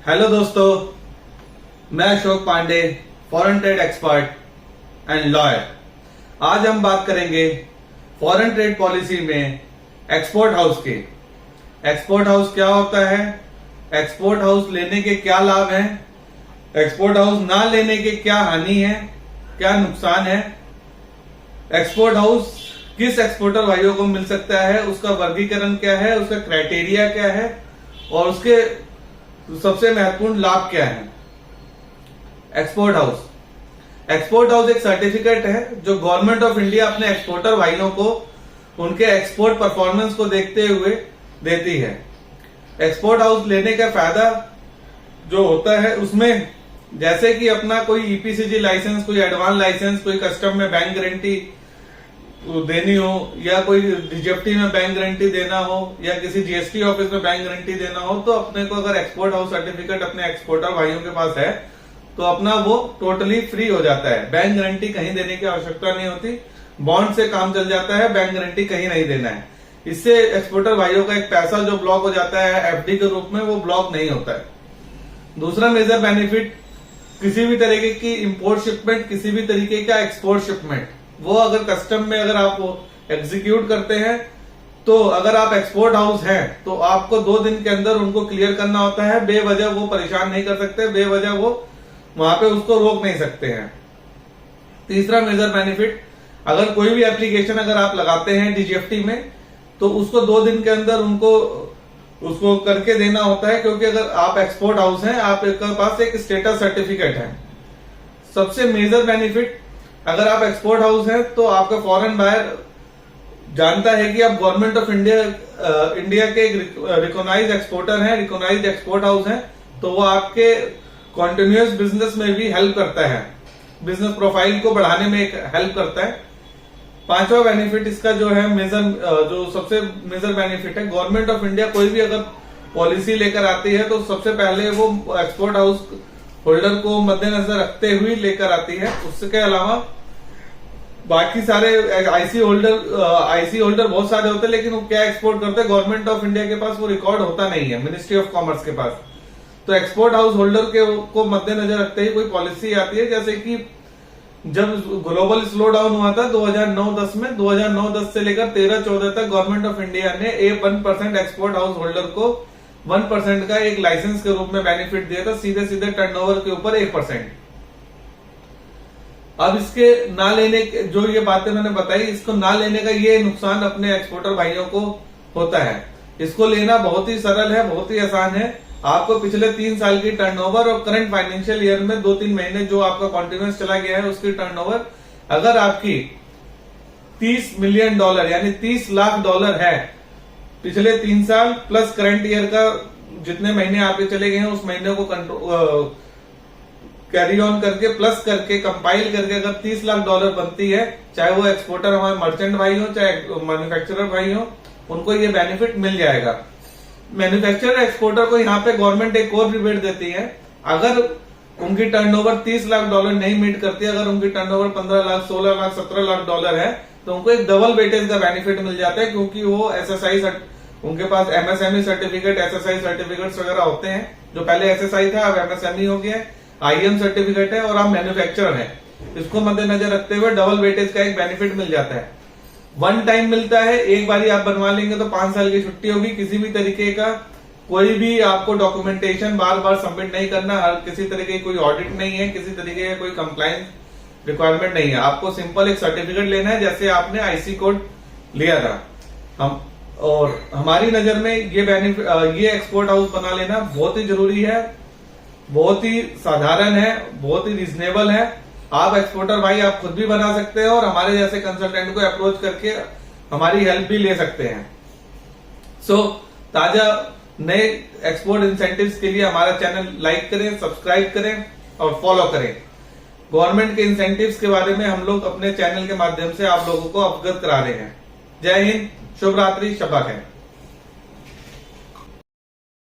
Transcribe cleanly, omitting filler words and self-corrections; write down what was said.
Hello दोस्तों, मैं Ashok Pandey, foreign trade expert and lawyer. आज हम बात करेंगे फॉरेन ट्रेड पॉलिसी में एक्सपोर्ट हाउस के। एक्सपोर्ट हाउस क्या होता है, एक्सपोर्ट हाउस लेने के क्या लाभ हैं, एक्सपोर्ट हाउस ना लेने के क्या हानि है, क्या नुकसान है, एक्सपोर्ट हाउस किस एक्सपोर्टर भाइयों को मिल सकता है, उसका वर्गीकरण क्या है, उसका क्राइटेरिया क्या है और उसके सबसे महत्वपूर्ण लाभ क्या है। एक्सपोर्ट हाउस एक सर्टिफिकेट है जो गवर्नमेंट ऑफ इंडिया अपने एक्सपोर्टर भाइयों को उनके एक्सपोर्ट परफॉर्मेंस को देखते हुए देती है। एक्सपोर्ट हाउस लेने का फायदा जो होता है उसमें जैसे कि अपना कोई ईपीसीजी लाइसेंस, कोई एडवांस लाइसेंस, कोई कस्टम में बैंक गारंटी देनी हो या कोई डीजीएफटी में बैंक गारंटी देना हो या किसी जीएसटी ऑफिस में बैंक गारंटी देना हो, तो अपने को अगर एक्सपोर्ट हाउस सर्टिफिकेट अपने एक्सपोर्टर भाइयों के पास है तो अपना वो टोटली फ्री हो जाता है। बैंक गारंटी कहीं देने की आवश्यकता नहीं होती, बॉन्ड से काम चल जाता है, बैंक गारंटी कहीं नहीं देना है। इससे एक्सपोर्टर भाइयों का एक पैसा जो ब्लॉक हो जाता है एफडी के रूप में, वो ब्लॉक नहीं होता है। दूसरा मेजर बेनिफिट, किसी भी तरीके की इंपोर्ट शिपमेंट, किसी भी तरीके का एक्सपोर्ट शिपमेंट, वो अगर कस्टम में अगर आप एग्जीक्यूट करते हैं तो अगर आप एक्सपोर्ट हाउस हैं तो आपको 2 दिन के अंदर उनको क्लियर करना होता है। बेवजह वो परेशान नहीं कर सकते, बेवजह वो वहां पे उसको रोक नहीं सकते हैं। तीसरा मेजर बेनिफिट, अगर कोई भी एप्लीकेशन अगर आप लगाते हैं डीजीएफटी में तो उसको 2 दिन के अंदर उनको उसको करके देना होता है, क्योंकि अगर आप एक्सपोर्ट हाउस हैं, आपके पास एक स्टेटस सर्टिफिकेट है। सबसे मेजर बेनिफिट, अगर आप एक्सपोर्ट हाउस हैं तो आपका फॉरेन बायर जानता है कि आप गवर्नमेंट ऑफ इंडिया के रिकॉग्नाइज्ड एक्सपोर्टर हैं, रिकॉग्नाइज्ड एक्सपोर्ट हाउस हैं, तो वो आपके कॉन्टिन्यूअस बिजनेस में भी हेल्प करता है, बिजनेस प्रोफाइल को बढ़ाने में एक हेल्प करता है। पांचवा बेनिफिट इसका जो है जो सबसे मेजर बेनिफिट है, गवर्नमेंट ऑफ इंडिया कोई भी अगर पॉलिसी लेकर आती है तो सबसे पहले वो एक्सपोर्ट हाउस होल्डर को मद्देनजर रखते हुए लेकर आती है। उसके अलावा बाकी सारे आईसी होल्डर बहुत सारे होते हैं, लेकिन वो क्या एक्सपोर्ट करते हैं, गवर्नमेंट ऑफ इंडिया के पास वो रिकॉर्ड होता नहीं है, मिनिस्ट्री ऑफ कॉमर्स के पास। तो एक्सपोर्ट हाउस होल्डर को मद्देनजर रखते ही कोई पॉलिसी आती है, जैसे कि जब ग्लोबल स्लो डाउन हुआ था 2009-10 में, 2009-10 से लेकर 13-14 तक गवर्नमेंट ऑफ इंडिया ने 1% एक्सपोर्ट हाउस होल्डर को 1% का एक लाइसेंस के रूप में बेनिफिट दिया था, सीधे सीधे टर्नओवर के ऊपर 1%। अब इसके ना लेने के जो ये बातें मैंने बताई, इसको ना लेने का ये नुकसान अपने एक्सपोर्टर भाइयों को होता है। इसको लेना बहुत ही सरल है, बहुत ही आसान है। आपको पिछले 3 साल की टर्नओवर और करंट फाइनेंशियल ईयर में 2-3 महीने जो आपका कॉन्टिन्यूस चला गया है उसकी टर्नओवर अगर आपकी $30 मिलियन यानी $30 लाख है पिछले 3 साल प्लस करंट ईयर का जितने महीने आपके चले गए हैं उस महीने को कैरी ऑन करके प्लस करके कंपाइल करके अगर $30 लाख बनती है, चाहे वो एक्सपोर्टर हमारे मर्चेंट भाई हो चाहे मैन्युफैक्चरर भाई हो, उनको ये बेनिफिट मिल जाएगा। मैन्युफैक्चरर एक्सपोर्टर को यहाँ पे गवर्नमेंट एक और रिबेट देती है, अगर उनकी टर्नओवर $30 लाख नहीं मीट करती, अगर उनकी टर्नओवर 15 लाख, 16 लाख, 17 लाख है तो उनको एक डबल वेटेज का बेनिफिट मिल जाता है, क्योंकि वो एसएसआई उनके पास एमएसएमई सर्टिफिकेट, एसएसआई सर्टिफिकेट्स वगैरह होते हैं। जो पहले एसएसआई था अब एमएसएमई हो गया है, आईएम सर्टिफिकेट है और आप मैन्युफैक्चरर हैं। इसको मद्देनजर रखते हुए डबल वेटेज का एक बेनिफिट मिल जाता है। 1 टाइम मिलता है, एक बारी आप बनवा लेंगे तो 5 साल की छुट्टी होगी। किसी भी तरीके का कोई भी आपको डॉक्यूमेंटेशन बार बार सबमिट नहीं करना, किसी तरीके की कोई ऑडिट नहीं है, किसी तरीके का कोई कंप्लायंस रिक्वायरमेंट नहीं है। आपको सिंपल एक सर्टिफिकेट लेना है जैसे आपने आईसी कोड लिया था। और हमारी नजर में ये एक्सपोर्ट हाउस बना लेना बहुत ही जरूरी है, बहुत ही साधारण है, बहुत ही रीजनेबल है। आप एक्सपोर्टर भाई आप खुद भी बना सकते हैं और हमारे जैसे कंसल्टेंट को अप्रोच करके हमारी हेल्प भी ले सकते हैं। ताजा नए एक्सपोर्ट इंसेंटिव्स के लिए हमारा चैनल लाइक करें, सब्सक्राइब करें और फॉलो करें। गवर्नमेंट के इंसेंटिव्स के बारे में हम लोग अपने चैनल के माध्यम से आप लोगों को अवगत करा रहे हैं। जय हिंद, शुभ रात्रि, शब्बा खैर।